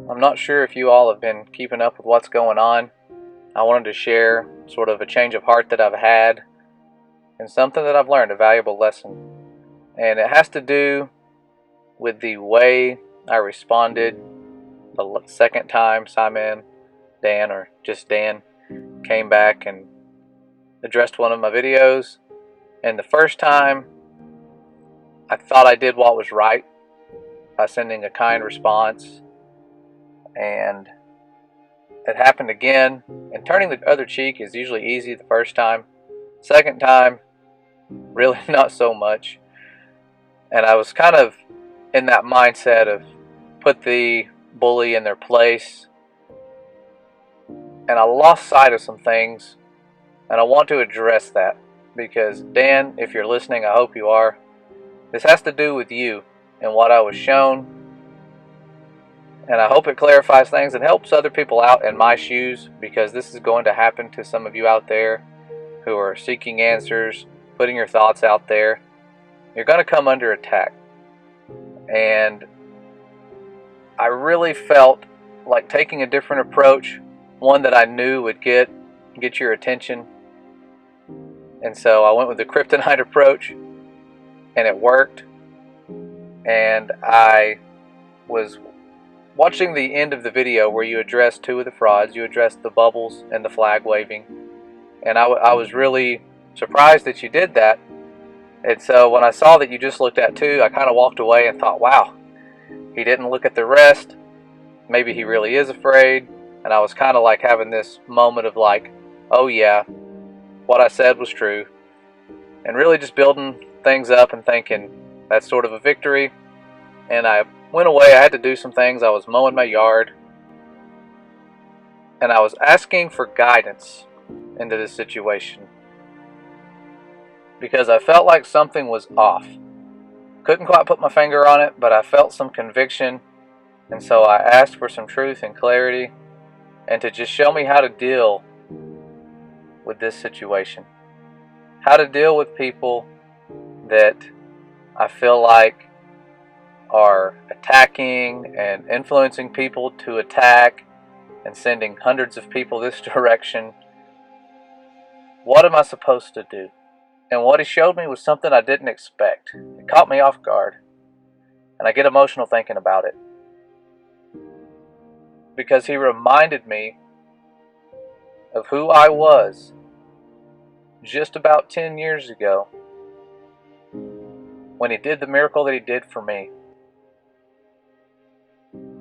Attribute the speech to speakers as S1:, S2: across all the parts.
S1: I'm not sure if you all have been keeping up with what's going on. I wanted to share sort of a change of heart that I've had and something that I've learned, a valuable lesson. And it has to do with the way I responded the second time Simon, Dan, or just Dan, came back and addressed one of my videos. And the first time, I thought I did what was right by sending a kind response, and it happened again. And turning the other cheek is usually easy the first time. Second time, really not so much. And I was kind of in that mindset of put the bully in their place, and I lost sight of some things, and I want to address that because, Dan, if you're listening, I hope you are, this has to do with you and what I was shown, and I hope it clarifies things and helps other people out in my shoes, because this is going to happen to some of you out there who are seeking answers, putting your thoughts out there. You're going to come under attack. And I really felt like taking a different approach, one that I knew would get your attention. And so I went with the kryptonite approach, and it worked. And I was watching the end of the video where you addressed two of the frauds. You addressed the bubbles and the flag waving. And I was really surprised that you did that. And so when I saw that you just looked at two, I kind of walked away and thought, wow, he didn't look at the rest. Maybe he really is afraid. And I was kind of like having this moment of like, oh yeah, what I said was true. And really just building things up and thinking that's sort of a victory. And I went away. I had to do some things. I was mowing my yard. And I was asking for guidance into this situation, because I felt like something was off. Couldn't quite put my finger on it, but I felt some conviction. And so I asked for some truth and clarity, and to just show me how to deal with this situation. How to deal with people that I feel like are attacking and influencing people to attack and sending hundreds of people this direction. What am I supposed to do? And what he showed me was something I didn't expect. It caught me off guard. And I get emotional thinking about it, because he reminded me of who I was just about 10 years ago when he did the miracle that he did for me.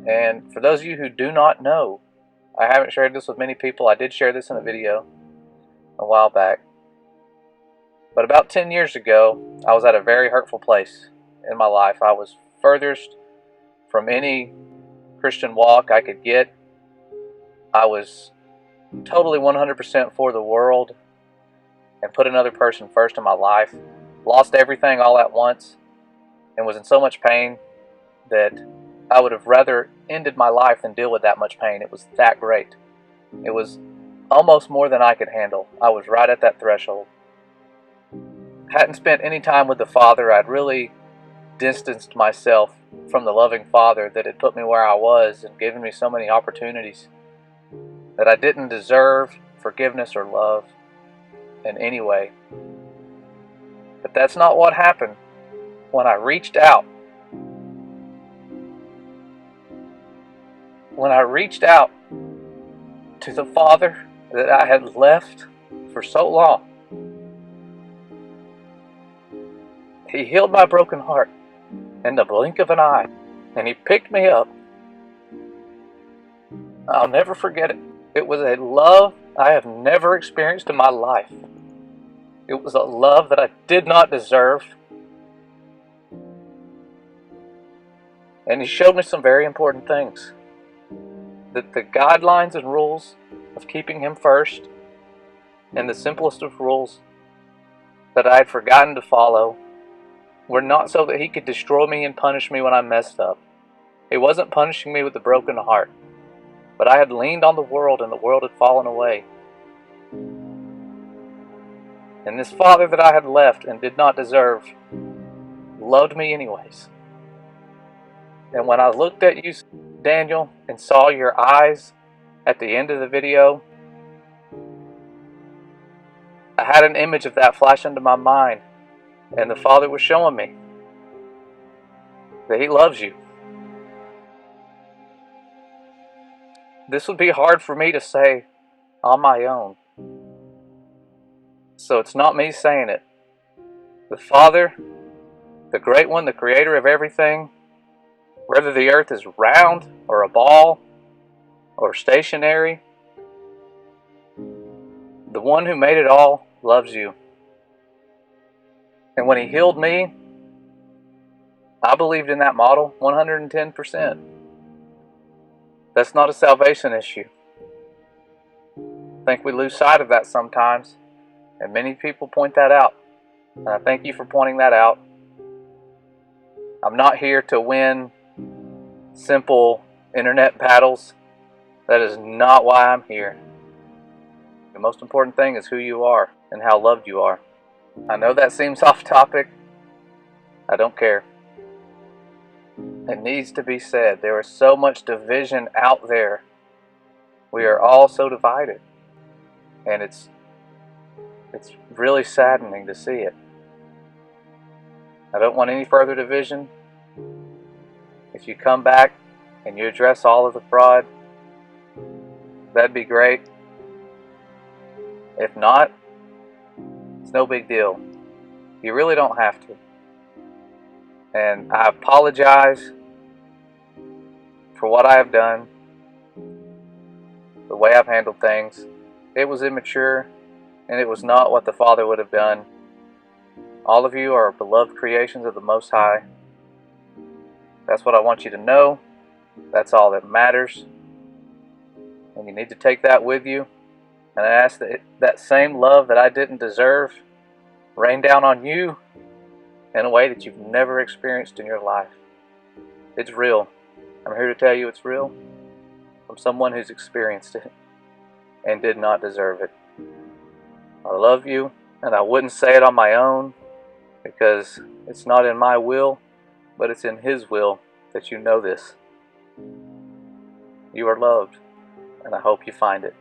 S1: And for those of you who do not know, I haven't shared this with many people. I did share this in a video a while back. But about 10 years ago, I was at a very hurtful place in my life. I was furthest from any Christian walk I could get. I was totally 100% for the world and put another person first in my life. Lost everything all at once and was in so much pain that I would have rather ended my life than deal with that much pain. It was that great. It was almost more than I could handle. I was right at that threshold. Hadn't spent any time with the Father. I'd really distanced myself from the loving Father that had put me where I was and given me so many opportunities that I didn't deserve forgiveness or love in any way. But that's not what happened when I reached out. When I reached out to the Father that I had left for so long, He healed my broken heart in the blink of an eye, and He picked me up. I'll never forget it. It was a love I have never experienced in my life. It was a love that I did not deserve. And He showed me some very important things. That the guidelines and rules of keeping Him first, and the simplest of rules that I had forgotten to follow, were not so that He could destroy me and punish me when I messed up. He wasn't punishing me with a broken heart, but I had leaned on the world and the world had fallen away. And this Father that I had left and did not deserve loved me anyways. And when I looked at you, Daniel, and saw your eyes at the end of the video, I had an image of that flash into my mind, and the Father was showing me that He loves you. This would be hard for me to say on my own. So it's not me saying it. The Father, the Great One, the Creator of everything, whether the earth is round or a ball or stationary, the One who made it all loves you. And when He healed me, I believed in that model 110%. That's not a salvation issue. I think we lose sight of that sometimes, and many people point that out. And I thank you for pointing that out. I'm not here to win simple internet battles. That is not why I'm here. The most important thing is who you are and how loved you are. I know that seems off topic. I don't care. It needs to be said. There is so much division out there. We are all so divided. And it's really saddening to see it. I don't want any further division. If you come back and you address all of the fraud, that'd be great. If not, it's no big deal. You really don't have to. And I apologize for what I have done, the way I've handled things. It was immature, and it was not what the Father would have done. All of you are beloved creations of the Most High. That's what I want you to know. That's all that matters. And you need to take that with you. And I ask that that same love that I didn't deserve rain down on you in a way that you've never experienced in your life. It's real. I'm here to tell you it's real from someone who's experienced it and did not deserve it. I love you, and I wouldn't say it on my own because it's not in my will, but it's in His will that you know this. You are loved, and I hope you find it.